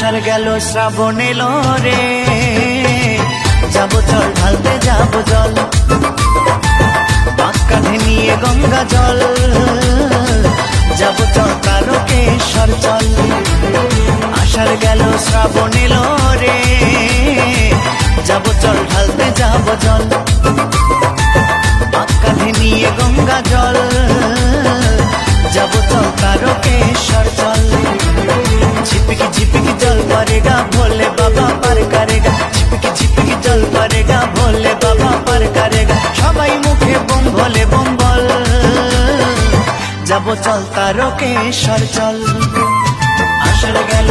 আষাঢ় গেল শ্রাবণ এলো রে, যাবো চল ঢালতে যাবো জল, পাক কাঁধে নিয়ে গঙ্গা জল, যাবো চল তারকেশ্বর চল। আষাঢ় গেল শ্রাবণ এলো রে, যাবো চল ঢালতে যাবো জল, পাক কাঁধে নিয়ে গঙ্গা জল, যাবো চল तारकेश्वर चल। झिपकी झिपकी जल पड़ेगा भोले बाबा पार करेगा, झिपकी झिपकी जल पड़ेगा भोले बाबा पार करेगा, सबाई मुखे बम भोले बम बल, যাবো চল तारकेश्वर चल। आषाढ़ গেল